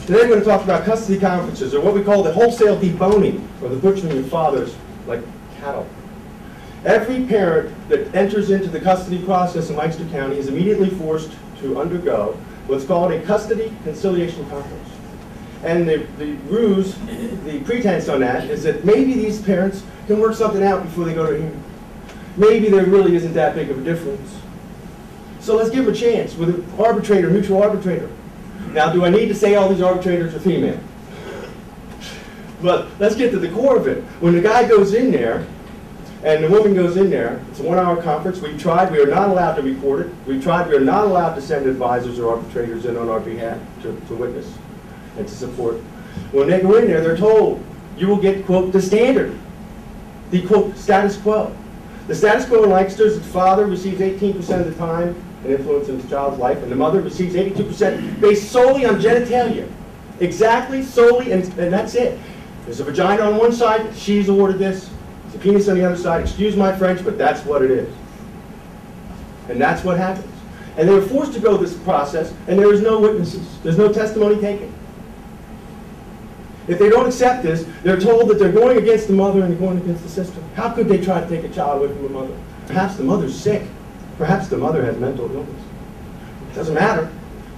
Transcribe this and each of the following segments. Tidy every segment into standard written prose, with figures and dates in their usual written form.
Today we're going to talk about custody conferences, or what we call the wholesale deboning, or the butchering of fathers like cattle. Every parent that enters into the custody process in Lancaster County is immediately forced to undergo what's called a custody conciliation conference. And the ruse, the pretense on that is that maybe these parents can work something out before they go to hearing. Maybe there really isn't that big of a difference. So let's give them a chance with an arbitrator, neutral arbitrator. Now, do I need to say all these arbitrators are female? But let's get to the core of it. When the guy goes in there, and the woman goes in there, it's a 1-hour conference. We tried, we are not allowed to record it. We tried, we are not allowed to send advisors or arbitrators in on our behalf to witness and to support. When they go in there, they're told, you will get, quote, the standard, the, quote, status quo. The status quo in Lancaster is that the father receives 18% of the time and influence in the child's life, and the mother receives 82% based solely on genitalia. Exactly, solely, and that's it. There's a vagina on one side, she's awarded this. There's a penis on the other side. Excuse my French, but that's what it is. And that's what happens. And they were forced to go this process, and there is no witnesses. There's no testimony taken. If they don't accept this, they're told that they're going against the mother and they're going against the sister. How could they try to take a child away from the mother? Perhaps the mother's sick. Perhaps the mother has mental illness. It doesn't matter,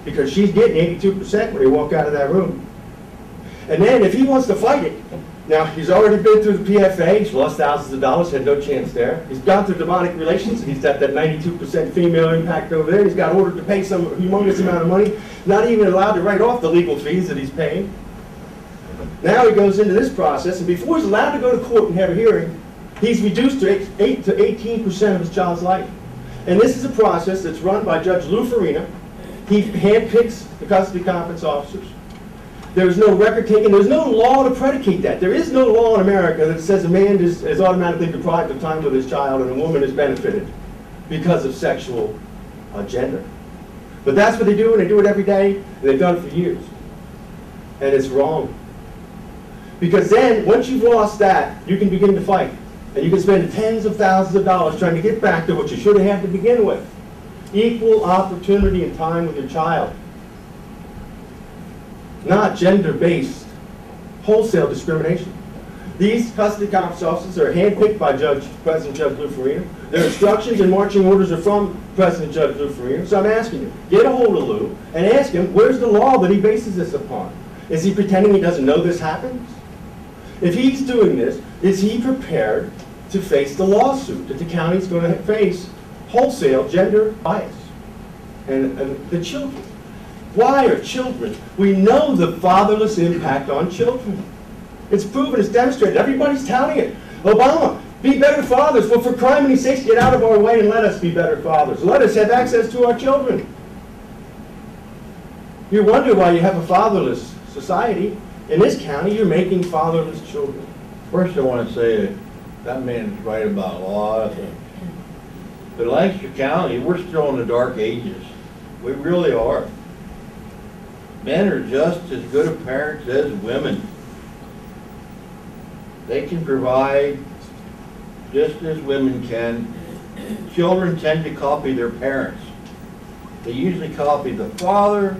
because she's getting 82% when they walk out of that room. And then if he wants to fight it, now he's already been through the PFA, he's lost thousands of dollars, had no chance there. He's gone through demonic relations, he's got that 92% female impact over there, he's got ordered to pay some humongous amount of money, not even allowed to write off the legal fees that he's paying. Now he goes into this process, and before he's allowed to go to court and have a hearing, he's reduced to 8 to 18% of his child's life. And this is a process that's run by Judge Lou Farina. He handpicks the custody conference officers. There's no record taken. There's no law to predicate that. There is no law in America that says a man is automatically deprived of time with his child and a woman is benefited because of sexual gender. But that's what they do, and they do it every day, and they've done it for years. And it's wrong. Because then, once you've lost that, you can begin to fight. And you can spend tens of thousands of dollars trying to get back to what you should have had to begin with. Equal opportunity and time with your child. Not gender-based wholesale discrimination. These custody conference officers are handpicked by President Judge Lou Farina. Their instructions and marching orders are from President Judge Lou Farina. So I'm asking you, get a hold of Lou and ask him, where's the law that he bases this upon? Is he pretending he doesn't know this happens? If he's doing this, is he prepared to face the lawsuit that the county's going to face wholesale gender bias? And the children. Why are children? We know the fatherless impact on children. It's proven, it's demonstrated. Everybody's touting it. Obama, be better fathers. Well, for criminy sakes, get out of our way and let us be better fathers. Let us have access to our children. You wonder why you have a fatherless society. In this county, you're making fatherless children. First, I want to say that that man's right about a lot of things. But Lancaster County, we're still in the dark ages. We really are. Men are just as good of parents as women. They can provide just as women can. Children tend to copy their parents. They usually copy the father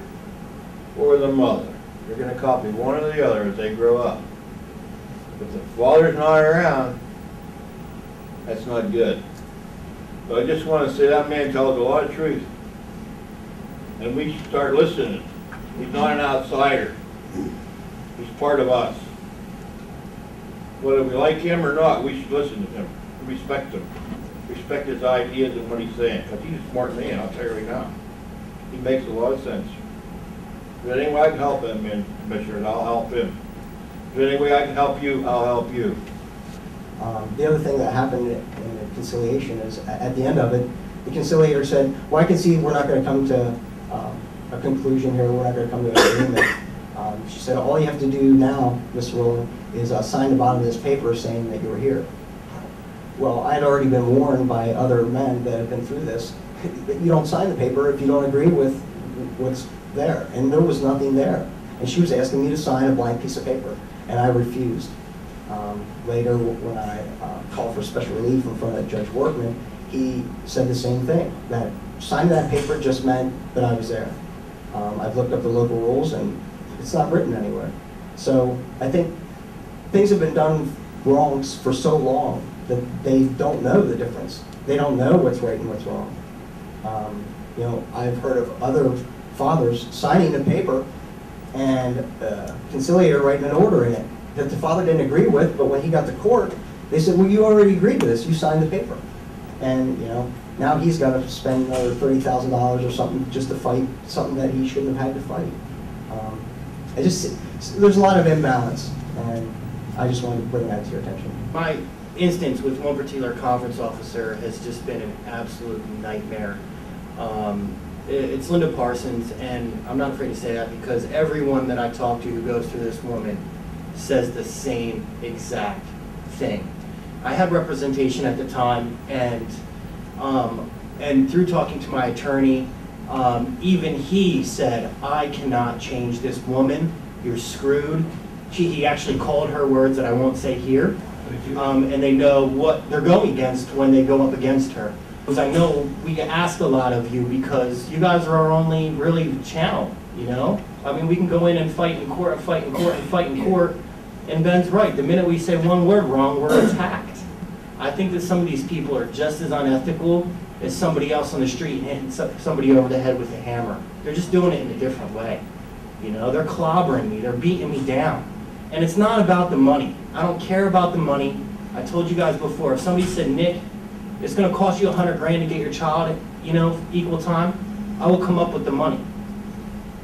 or the mother. They're going to copy one or the other as they grow up. If the father's not around, that's not good. So I just want to say that man tells a lot of truth. And we should start listening. He's not an outsider. He's part of us. Whether we like him or not, we should listen to him. Respect him. Respect his ideas and what he's saying. Because he's a smart man, I'll tell you right now. He makes a lot of sense. If there's any way I can help him, Commissioner, I'll help him. If there's any way I can help you, I'll help you. The other thing that happened in the conciliation is, at the end of it, the conciliator said, well, I can see we're not going to come to a conclusion here, we're not going to come to an agreement. She said, all you have to do now, Mr. Rowland, is sign the bottom of this paper saying that you were here. Well, I had already been warned by other men that have been through this, that you don't sign the paper if you don't agree with what's there. And there was nothing there. And she was asking me to sign a blank piece of paper, and I refused. Later, when I called for special relief in front of Judge Workman, he said the same thing, that signing that paper just meant that I was there. I've looked up the local rules, and It's not written anywhere. So I think things have been done wrong for so long that they don't know the difference. They don't know what's right and what's wrong. You know, I've heard of other fathers signing a paper and conciliator writing an order in it that the father didn't agree with, but when he got to court, they said, well, you already agreed to this, you signed the paper. And, you know, now he's got to spend another $30,000 or something just to fight something that he shouldn't have had to fight. There's a lot of imbalance, and I just wanted to bring that to your attention. My instance with one particular conference officer has just been an absolute nightmare. It's Linda Parsons, and I'm not afraid to say that because everyone that I talk to who goes through this woman says the same exact thing. I had representation at the time, and through talking to my attorney, even he said, I cannot change this woman, you're screwed. He actually called her words that I won't say here, and they know what they're going against when they go up against her. Because I know we ask a lot of you because you guys are our only really channel, you know? I mean, we can go in and fight in court and fight in court and fight in court, and Ben's right. The minute we say one word wrong, we're attacked. I think that some of these people are just as unethical as somebody else on the street hitting somebody over the head with a hammer. They're just doing it in a different way. You know, they're clobbering me, they're beating me down. And it's not about the money. I don't care about the money. I told you guys before, if somebody said, Nick, it's going to cost you $100 grand to get your child, you know, equal time, I will come up with the money.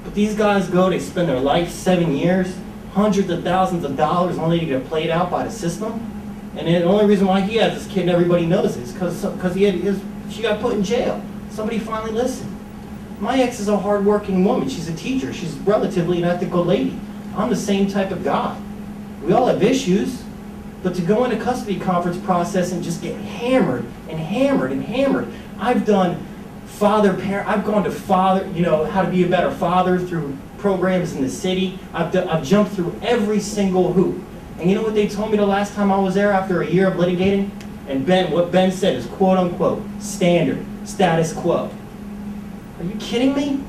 But these guys go, they spend their life, 7 years, hundreds of thousands of dollars only to get played out by the system. And the only reason why he has this kid and everybody knows it is because she got put in jail. Somebody finally listened. My ex is a hard-working woman. She's a teacher. She's relatively an ethical lady. I'm the same type of guy. We all have issues. But to go in a custody conference process and just get hammered and hammered and hammered. I've done I've gone to father, you know, how to be a better father through programs in the city. I've jumped through every single hoop. And you know what they told me the last time I was there after a year of litigating? And what Ben said is quote unquote, standard, status quo. Are you kidding me?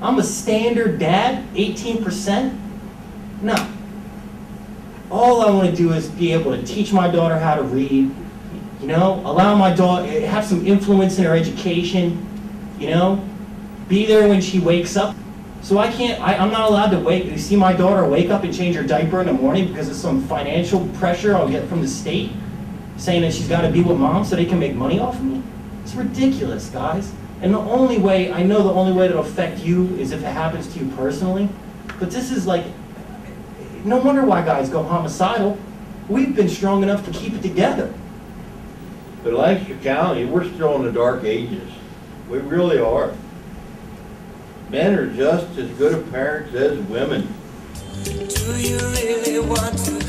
I'm a standard dad, 18%? No. All I want to do is be able to teach my daughter how to read, you know, allow my daughter, have some influence in her education, you know, be there when she wakes up. So I'm not allowed to see my daughter wake up and change her diaper in the morning because of some financial pressure I'll get from the state saying that she's got to be with mom so they can make money off of me. It's ridiculous, guys. And the only way that'll affect you is if it happens to you personally. But this is like, no wonder why guys go homicidal. We've been strong enough to keep it together. But Lancaster County, we're still in the dark ages. We really are. Men are just as good of parents as women. Do you really want to